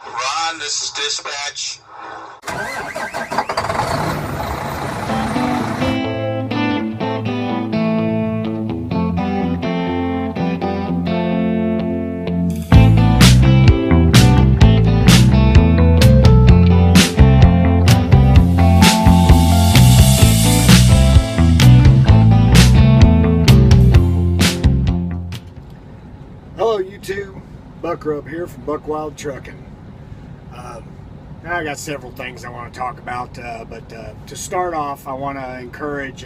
Ron, this is dispatch. Hello YouTube, Buck Rub here from Buck Wild Trucking. I got several things I want to talk about, but to start off, I want to encourage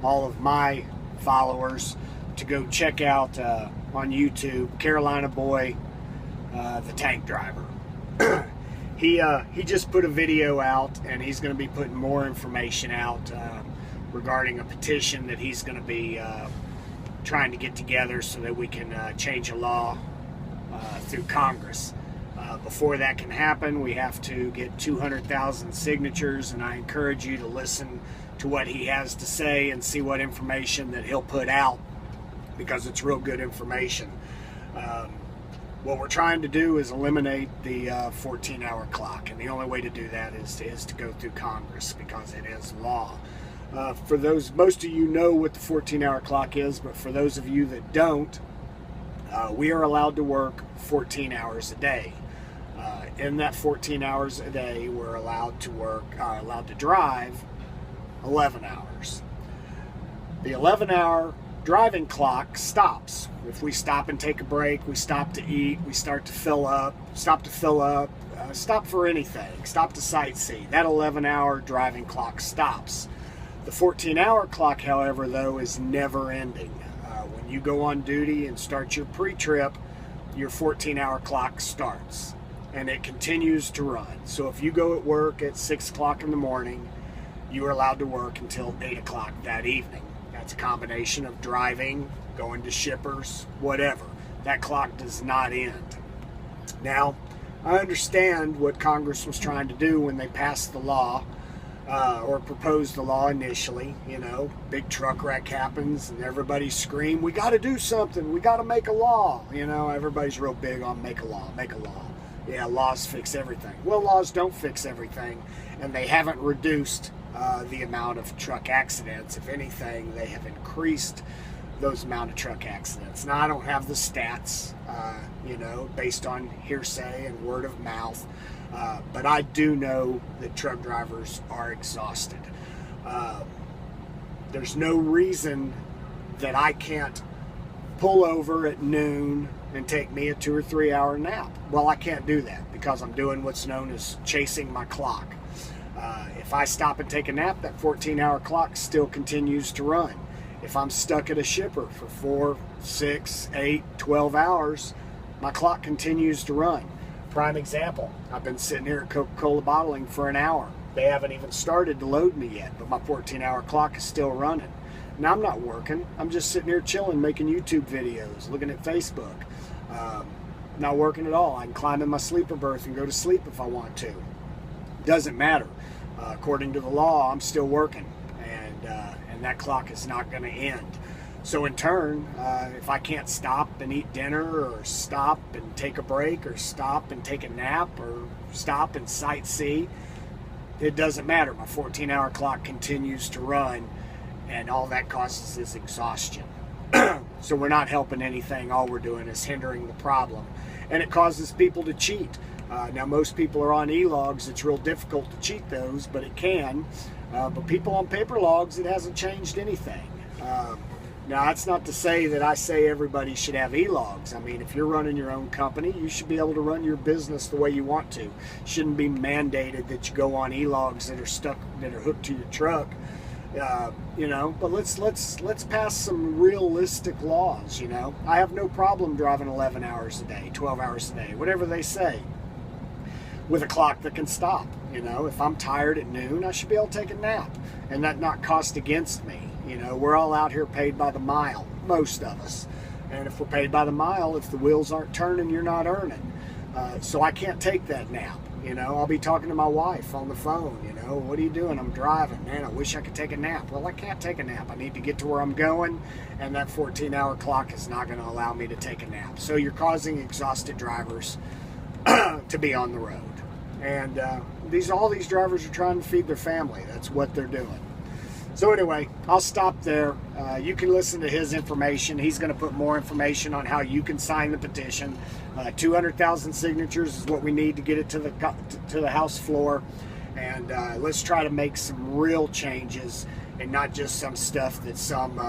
all of my followers to go check out on YouTube Carolina Boy, the tank driver. He just put a video out, and he's going to be putting more information out regarding a petition that he's going to be trying to get together so that we can change a law through Congress. Before that can happen, we have to get 200,000 signatures, and I encourage you to listen to what he has to say and see what information that he'll put out, because it's real good information. What we're trying to do is eliminate the 14-hour clock, and the only way to do that is to go through Congress, because it is law. For those, most of you know what the 14-hour clock is, but for those of you that don't, we are allowed to work 14 hours a day. In that 14 hours a day, we're allowed to drive 11 hours. The 11-hour driving clock stops. If we stop and take a break, we stop to eat, we start to fill up, stop for anything, stop to sightsee, that 11-hour driving clock stops. The 14-hour clock, however, though, is never ending. When you go on duty and start your pre-trip, your 14-hour clock starts, and it continues to run. So if you go at work at 6 o'clock in the morning, you are allowed to work until 8 o'clock that evening. That's a combination of driving, going to shippers, whatever. That clock does not end. Now, I understand what Congress was trying to do when they passed the law, or proposed the law initially. You know, big truck wreck happens and everybody scream, we got to do something, we got to make a law. You know, everybody's real big on make a law. Yeah, laws fix everything. Well, laws don't fix everything, and they haven't reduced the amount of truck accidents. If anything, they have increased those amount of truck accidents. Now, I don't have the stats, you know, based on hearsay and word of mouth, but I do know that truck drivers are exhausted. There's no reason that I can't pull over at noon and take me a 2 or 3 hour nap. Well, I can't do that because I'm doing what's known as chasing my clock. If I stop and take a nap, that 14-hour clock still continues to run. If I'm stuck at a shipper for 4, 6, 8, 12 hours, my clock continues to run. Prime example, I've been sitting here at Coca-Cola bottling for an hour. They haven't even started to load me yet, but my 14-hour clock is still running. Now, I'm not working. I'm just sitting here chilling, making YouTube videos, looking at Facebook. Not working at all. I can climb in my sleeper berth and go to sleep if I want to. Doesn't matter. According to the law, I'm still working, and that clock is not going to end. So in turn, if I can't stop and eat dinner, or stop and take a break, or stop and take a nap, or stop and sightsee, it doesn't matter. My 14-hour clock continues to run, and all that causes is exhaustion. So we're not helping anything. All we're doing is hindering the problem, and it causes people to cheat. Now, most people are on e-logs. It's real difficult to cheat those, but it can. But people on paper logs, it hasn't changed anything. Now, that's not to say that I say everybody should have e-logs. I mean, if you're running your own company, you should be able to run your business the way you want to. Shouldn't be mandated that you go on e-logs that are hooked to your truck. You know, but let's pass some realistic laws. You know, I have no problem driving 11 hours a day, 12 hours a day, whatever they say, with a clock that can stop. You know, if I'm tired at noon, I should be able to take a nap and that not cost against me. You know, we're all out here paid by the mile, most of us. And if we're paid by the mile, if the wheels aren't turning, you're not earning. So I can't take that nap. You know, I'll be talking to my wife on the phone, you know, what are you doing? I'm driving. Man, I wish I could take a nap. Well, I can't take a nap. I need to get to where I'm going, and that 14-hour clock is not going to allow me to take a nap. So you're causing exhausted drivers to be on the road. And all these drivers are trying to feed their family. That's what they're doing. So anyway, I'll stop there. You can listen to his information. He's going to put more information on how you can sign the petition. 200,000 signatures is what we need to get it to the House floor. And let's try to make some real changes and not just some stuff that some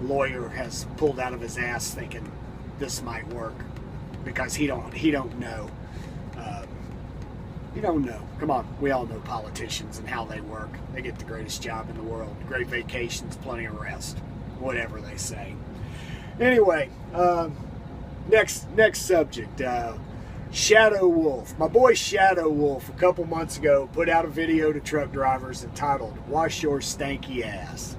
lawyer has pulled out of his ass thinking this might work, because he don't know. You don't know. Come on, we all know politicians and how they work. They get the greatest job in the world, great vacations, plenty of rest, whatever they say. Anyway, next subject. Shadow Wolf. My boy Shadow Wolf a couple months ago put out a video to truck drivers entitled "Wash Your Stanky Ass."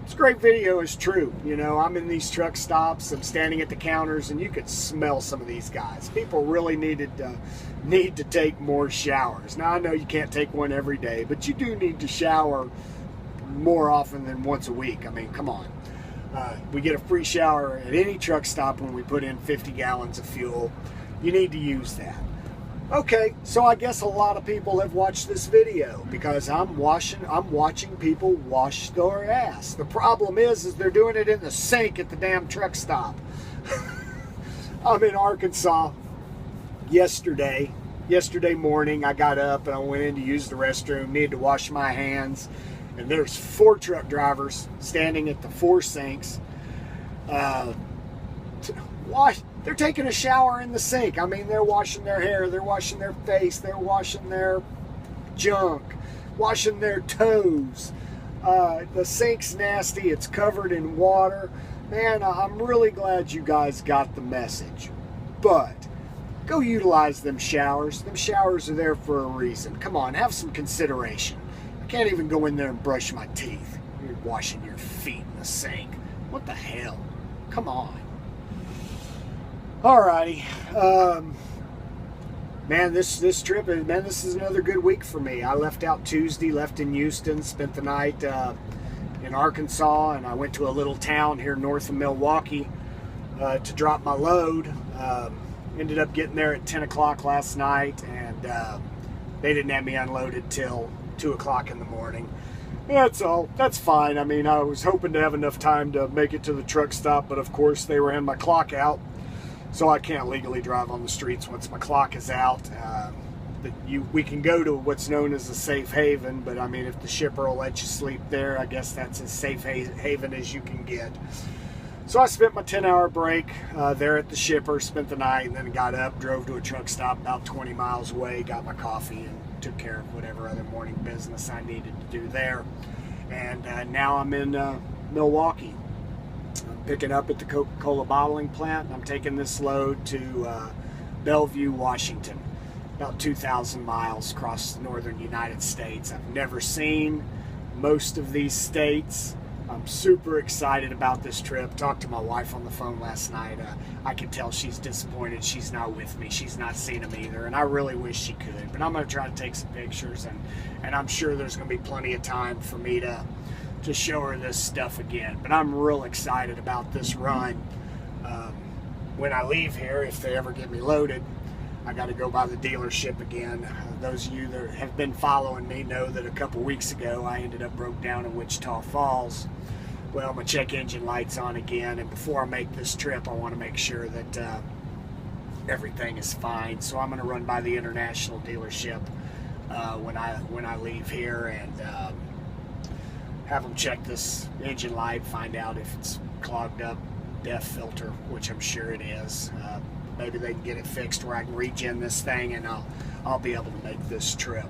It's a great video, it's true. You know, I'm in these truck stops, I'm standing at the counters, and you could smell some of these guys. People really need to take more showers. Now, I know you can't take one every day, but you do need to shower more often than once a week. I mean, come on. We get a free shower at any truck stop when we put in 50 gallons of fuel. You need to use that. Okay, so I guess a lot of people have watched this video because I'm watching people wash their ass. The problem is they're doing it in the sink at the damn truck stop. I'm in Arkansas. Yesterday morning, I got up and I went in to use the restroom, needed to wash my hands, and there's 4 truck drivers standing at the 4 sinks. They're taking a shower in the sink. I mean, they're washing their hair, they're washing their face, they're washing their junk, washing their toes. The sink's nasty, it's covered in water. Man, I'm really glad you guys got the message. But go utilize them showers. Them showers are there for a reason. Come on, have some consideration. I can't even go in there and brush my teeth. You're washing your feet in the sink. What the hell? Come on. Alrighty. Man, this trip, this is another good week for me. I left out Tuesday, left in Houston, spent the night in Arkansas, and I went to a little town here north of Milwaukee to drop my load. Ended up getting there at 10 o'clock last night, and they didn't have me unloaded till 2 o'clock in the morning. That's all. That's fine. I mean, I was hoping to have enough time to make it to the truck stop, but of course they ran my clock out, so I can't legally drive on the streets once my clock is out. We can go to what's known as a safe haven, but I mean, if the shipper will let you sleep there, I guess that's as safe haven as you can get. So I spent my 10-hour break there at the shipper, spent the night, and then got up, drove to a truck stop about 20 miles away, got my coffee, and took care of whatever other morning business I needed to do there. And now I'm in Milwaukee. I'm picking up at the Coca-Cola bottling plant, and I'm taking this load to Bellevue, Washington, about 2,000 miles across the northern United States. I've never seen most of these states. I'm super excited about this trip. Talked to my wife on the phone last night. I can tell she's disappointed she's not with me. She's not seen them either, and I really wish she could. But I'm going to try to take some pictures, and I'm sure there's going to be plenty of time for me to show her this stuff again. But I'm real excited about this run. When I leave here, if they ever get me loaded, I got to go by the dealership again. Those of you that have been following me know that a couple weeks ago I ended up broke down in Wichita Falls. Well, my check engine light's on again, and before I make this trip, I want to make sure that everything is fine. So I'm going to run by the International dealership when I leave here and have them check this engine light, find out if it's clogged up DEF filter, which I'm sure it is. Maybe they can get it fixed where I can regen this thing, and I'll be able to make this trip.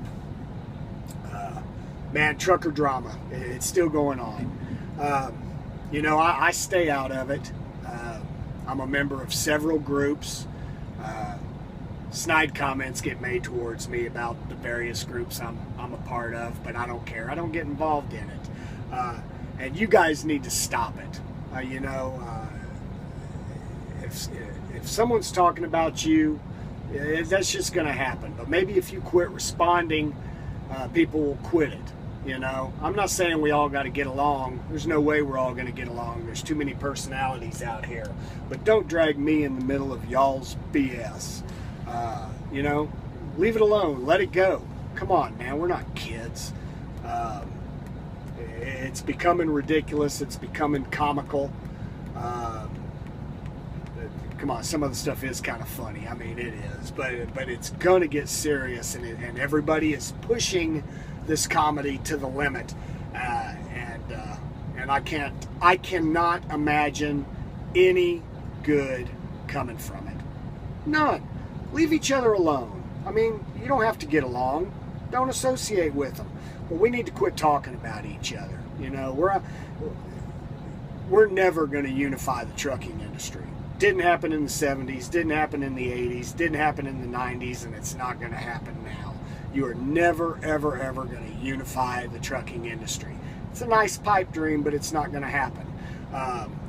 Man, trucker drama, it's still going on. You know, I stay out of it. I'm a member of several groups. Snide comments get made towards me about the various groups I'm a part of, but I don't care. I don't get involved in it. And you guys need to stop it. You know, if someone's talking about you, that's just going to happen. But maybe if you quit responding, people will quit it. You know, I'm not saying we all got to get along. There's no way we're all going to get along. There's too many personalities out here. But don't drag me in the middle of y'all's BS. You know, leave it alone. Let it go. Come on, man. We're not kids. It's becoming ridiculous. It's becoming comical. Come on, some of the stuff is kind of funny. I mean, it is, but it's going to get serious, and everybody is pushing this comedy to the limit, and I cannot imagine any good coming from it. None. Leave each other alone. I mean, you don't have to get along. Don't associate with them. But we need to quit talking about each other. You know, we're never going to unify the trucking industry. Didn't happen in the 70s, didn't happen in the 80s, didn't happen in the 90s, and it's not going to happen now. You are never, ever, ever going to unify the trucking industry. It's a nice pipe dream, but it's not going to happen.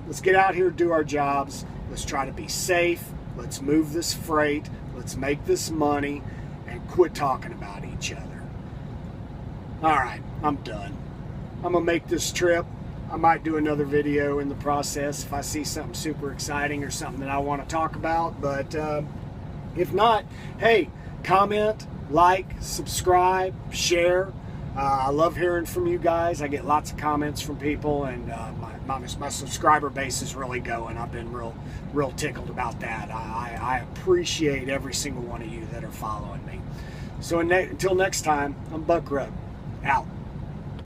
Let's get out here, do our jobs. Let's try to be safe. Let's move this freight. Let's make this money and quit talking about each other. All right, I'm done. I'm going to make this trip. I might do another video in the process if I see something super exciting or something that I want to talk about. But if not, hey, comment, like, subscribe, share. I love hearing from you guys. I get lots of comments from people, and my subscriber base is really going. I've been real tickled about that. I appreciate every single one of you that are following me. So until next time, I'm Buck Rub. Out.